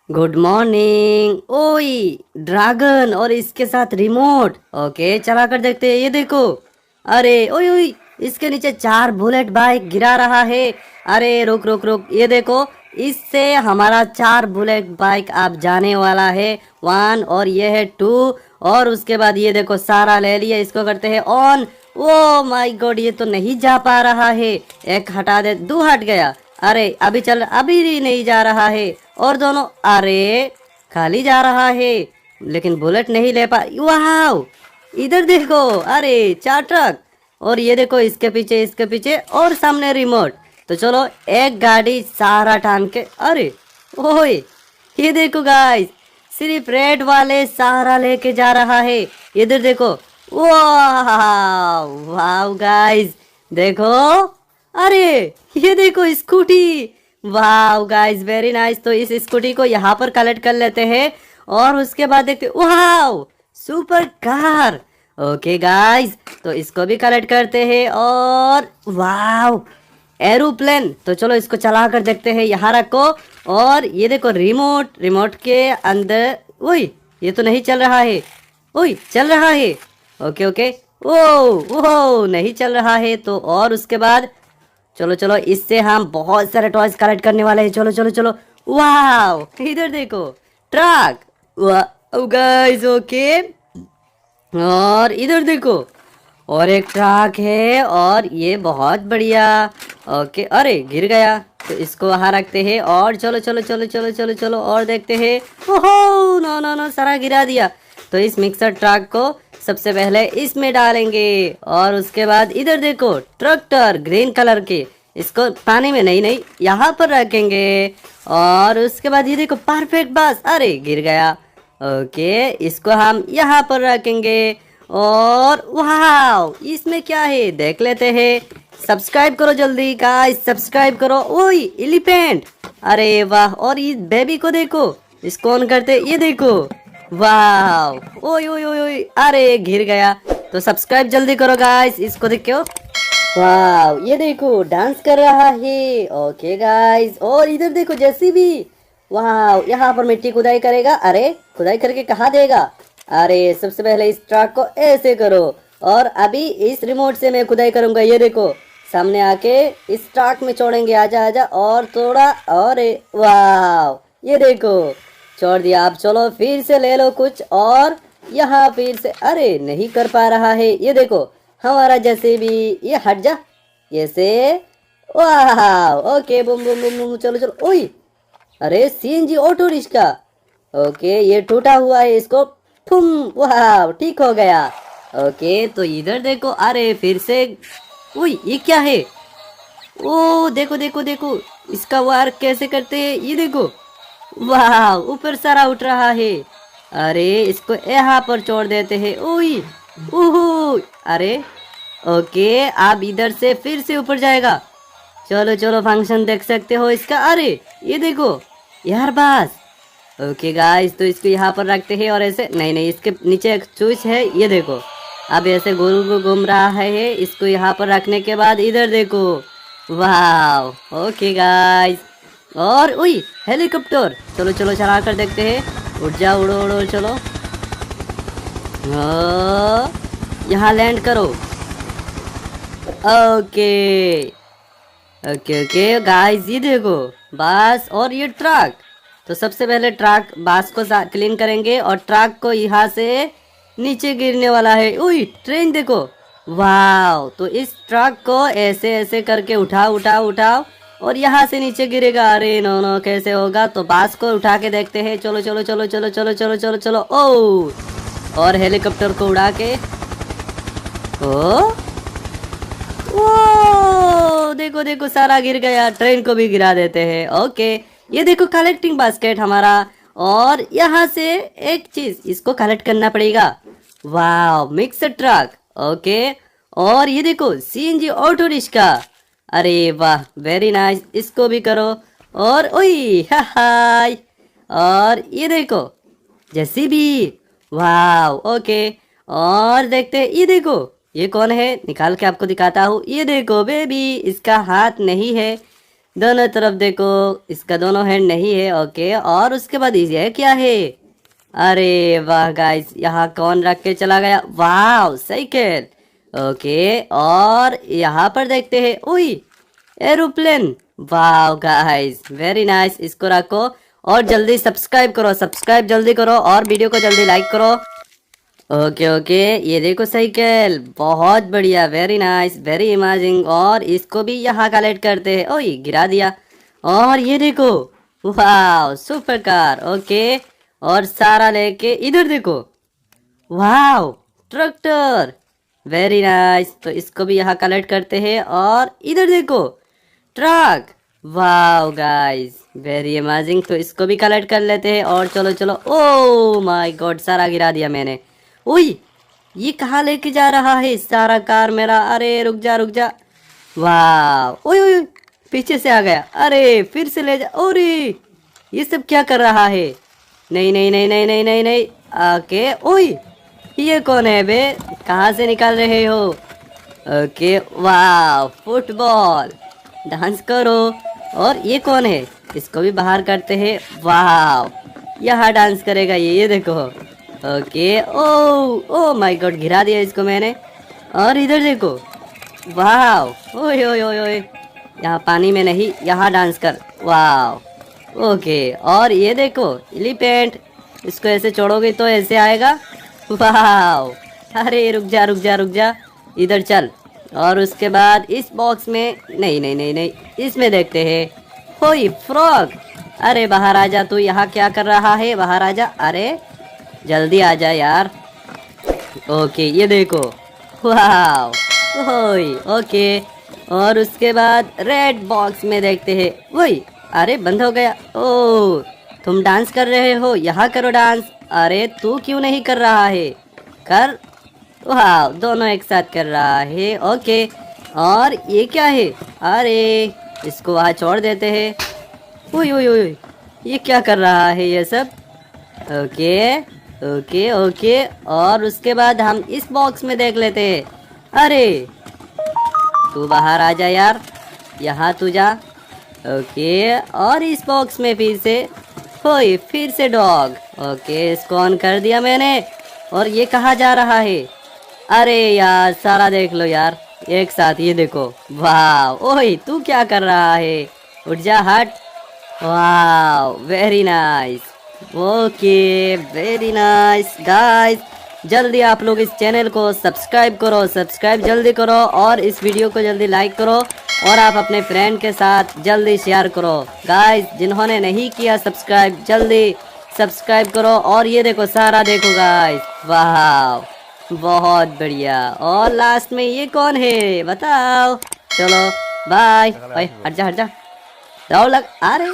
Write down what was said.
Good morning. ओई, dragon और इसके साथ रिमोट। ओके, चला कर देखते हैं। ये देखो। अरे ओई ओई, इसके नीचे 4 बुलेट बाइक गिरा रहा है। अरे रुक रुक रुक, ये देखो। इससे हमारा 4 बुलेट बाइक अब जाने वाला है। 1 और ये है 2। और उसके बाद ये देखो, सारा ले लिया। इसको करते हैं ऑन। ओ माय गॉड, ये तो नहीं जा पा रहा है। एक हटा दे, 2 हट गया। अरे अभी चल, अभी भी नहीं जा रहा है। और दोनों, अरे खाली जा रहा है। लेकिन बुलेट नहीं ले पा। वाह, इधर देखो। अरे 4 ट्रक। और ये देखो, इसके पीछे और सामने रिमोट। तो चलो, एक गाड़ी सारा टान के। अरे ओए, ये देखो गाइस, सिर्फ रेड वाले सहारा लेके जा रहा है। इधर देखो। वाह वाह गाइस, देखो। अरे ये देखो स्कूटी। वाह गाइस, वेरी नाइस। तो इस स्कूटी को यहाँ पर कलेक्ट कर लेते हैं। और उसके बाद देखते, वाह, सुपर कार। ओके गाइस, तो इसको भी कलेक्ट करते हैं। और वाह, एरोप्लेन। तो चलो, इसको चला कर देखते हैं। यहाँ रखो। और ये देखो, रिमोट के अंदर। ओए, ये तो नहीं चल रहा है। ओए, चल रहा है। Okay okay. ओ ओ, नहीं चल रहा है। तो और उसके बाद चलो चलो, इससे हम बहुत सारे टॉयज कलेक्ट करने वाले हैं। चलो चलो चलो। वाह, इधर देखो, ट्रक। वाह गाइस, ओके। और इधर देखो, और एक ट्रक है। और ये बहुत बढ़िया। ओके, अरे गिर गया। तो इसको वहाँ रखते हैं। और चलो चलो चलो चलो चलो चलो, और देखते हैं। ओहो, नो नो नो, सारा गिरा दिया। तो इस मिक्सर ट्रक को सबसे पहले इसमें डालेंगे। और उसके बाद इधर देखो, ट्रैक्टर ग्रीन कलर के। इसको पानी में नहीं नहीं, यहाँ पर रखेंगे। और उसके बाद ये देखो, परफेक्ट बस। अरे गिर गया। ओके, इसको हम यहाँ पर रखेंगे। और वाह, इसमें क्या है देख लेते हैं। सब्सक्राइब करो जल्दी गाइस, सब्सक्राइब करो। ओए, एलिफेंट। अरे वाह, और इस बेबी को देखो। इसको ऑन करते, ये देखो। वाह, ओए ओए ओए ओए, अरे गिर गया। तो सब्सक्राइब जल्दी करो गाइस, इसको देखो। वाह, ये देखो, डांस कर रहा है। ओके गाइस, और इधर देखो, जैसी भी। वाह, यहाँ पर मिट्टी खुदाई करेगा। अरे खुदाई करके कहाँ देगा। अरे सबसे पहले इस ट्रक को ऐसे करो। और अभी इस रिमोट से मैं खुदाई करूंगा। ये देखो, सामने आके इस ट्रक में छोड़ेंगे। आजा आजा, और थोड़ा। और वाह, ये देखो, छोड़ दिया। अब चलो, फिर से ले लो कुछ। और यहाँ फिर से। अरे नहीं कर पा रहा है। ये देखो, हमारा जैसे भी। ये हट जा, ये से। वाह, ओके, बुम बुम बुम बुम, चलो चलो। ओए, अरे सीएनजी ऑटो रिक्शा। ओके, ये टूटा हुआ है, इसको ठुम। वाह, ठीक हो गया। ओके, तो इधर देखो। अरे फिर से। ओए, ये क्या है। ओ देखो देखो देखो, इसका वार कैसे करते हैं। ये देखो। वाह, ऊपर सारा उठ रहा है। अरे इसको यहाँ पर छोड़ देते हैं। ओए ओहो, अरे ओके, आप इधर से फिर से ऊपर जाएगा। चलो चलो, फंक्शन देख सकते हो इसका। अरे ये देखो यार, बस। ओके गाइस, तो इसको यहाँ पर रखते हैं। और ऐसे नहीं नहीं, इसके नीचे एक स्विच है। ये देखो, अब ऐसे गोल गोल घूम रहा है। इसको यहाँ पर रखने के बाद इधर देखो। वाह, ओके गाइस। और उई, हेलीकॉप्टर। चलो चलो, चला कर देखते हैं। उड़ जाओ, उड़ो उड़ो, चलो। यहाँ लैंड करो। ओके ओके ओके गाइस, ये देखो, बस। और ये ट्रक। तो सबसे पहले ट्रक बास को क्लीन करेंगे। और ट्रक को यहाँ से नीचे गिरने वाला है। उई, ट्रेन देखो। वाह, तो इस ट्रक को ऐसे ऐसे करके उठाओ उठाओ उठाओ। और यहाँ से नीचे गिरेगा। अरे नो नो, कैसे होगा। तो बास को उठा के देखते हैं। चलो चलो चलो चलो चलो चलो चलो चलो। ओ, और हेलीकॉप्टर को उड़ा के। ओ ओ, देखो देखो, सारा गिर गया। ट्रेन को भी गिरा देते हैं। ओके, ये देखो, कलेक्टिंग बास्केट हमारा। और यहाँ से एक चीज, इसको कलेक्ट करना पड़ेगा। वाह, मिक्सर ट्रक। ओके, और ये देखो, सीएनजी ऑटो रिक्शा। अरे वाह, वेरी नाइस, इसको भी करो। और ओई, हाय। और ये देखो, जैसी भी। वाह, ओके। और देखते, ये देखो, ये कौन है, निकाल के आपको दिखाता हूँ। ये देखो बेबी, इसका हाथ नहीं है। दोनों तरफ देखो, इसका दोनों हैंड नहीं है। ओके, और उसके बाद ये क्या है? अरे वाह गाइस, यहाँ कौन रख के चला गया? वाह, साइकिल। ओके, और यहाँ पर देखते हैं, ओई एरोप्लेन। वाह गाइस, वेरी नाइस। इसको रखो और जल्दी सब्सक्राइब करो, सब्सक्राइब जल्दी करो और वीडियो को जल्दी लाइक करो। ओके ओके, ये देखो साइकिल, बहुत बढ़िया, वेरी नाइस, वेरी इमेजिंग। और इसको भी यहाँ कलेक्ट करते हैं। ओए, गिरा दिया। और ये देखो, वाह, सुपर कार। ओके, और सारा लेके इधर देखो, वाह, ट्रैक्टर, वेरी नाइस। तो इसको भी यहाँ कलेक्ट करते हैं। और इधर देखो, ट्रक। वाह गाइस, वेरी अमेजिंग। तो इसको भी कलेक्ट कर लेते हैं। और चलो चलो, ओ माय गॉड, सारा गिरा दिया मैंने। ओए, ये कहाँ लेके जा रहा है सारा कार मेरा? अरे रुक जा रुक जा। वाह, ओए ओए, पीछे से आ गया। अरे फिर से ले जा। अरे ये सब क्या कर रहा है? नहीं नहीं नहीं नहीं नहीं नहीं नहीं। ओके, ओए, ये कौन है बे? कहाँ से निकाल रहे हो? ओके, वाह, फुटबॉल, डांस करो। और ये कौन है? इसको भी बाहर करते हैं। वाह, यहाँ डांस करेगा ये देखो। Okay, oh oh my god, गिरा दिया इसको मैंने। और इधर देखो, वाह, ओए ओए ओए ओए, यहाँ पानी में नहीं, यहाँ डांस कर। वाह, ओके, और ये देखो एलिफेंट, इसको ऐसे छोड़ोगे तो ऐसे आएगा। वाह, अरे रुक जा रुक जा रुक जा, इधर चल। और उसके बाद इस बॉक्स में, नहीं नहीं नहीं नहीं, इसमें देखते हैं। होई फ्रॉग, अरे बाहर आ जा, तू यहाँ क्या कर रहा है? बाहर आ जा, अरे जल्दी आ जा यार। ओके, ये देखो, वाह, होई, ओके। और उसके बाद रेड बॉक्स में देखते हैं। वही, अरे बंद हो गया। ओ, तुम डांस कर रहे हो, यहाँ करो डांस। अरे तू क्यों नहीं कर रहा है? कर। वाह, दोनों एक साथ कर रहा है। ओके, और ये क्या है? अरे इसको वहाँ छोड़ देते हैं। ओए ओए ओए, ये क्या कर रहा है ये सब? ओके ओके ओके, और उसके बाद हम इस बॉक्स में देख लेते हैं। अरे तू बाहर आ जा यार, यहाँ तू जा। ओके, और इस बॉक्स में फिर से, ओए फिर से डॉग। ओके, इसको ऑन कर दिया मैंने। और ये कहाँ जा रहा है? अरे यार, सारा देख लो यार एक साथ, ये देखो। वाह, ओए तू क्या कर रहा है? उठ जा, हट। वाह, very nice. Okay, very nice guys, जल्दी आप लोग इस चैनल को सब्सक्राइब करो, सब्सक्राइब जल्दी करो, और इस वीडियो को जल्दी लाइक करो, और आप अपने फ्रेंड के साथ जल्दी शेयर करो। गाइस, जिन्होंने नहीं किया सब्सक्राइब, जल्दी सब्सक्राइब करो। और ये देखो, सारा देखो गाइस, वाह, बहुत बढ़िया। और लास्ट में ये कौन है बताओ? चलो बाय। भाई हट जा हट जा, दौड़ लग। अरे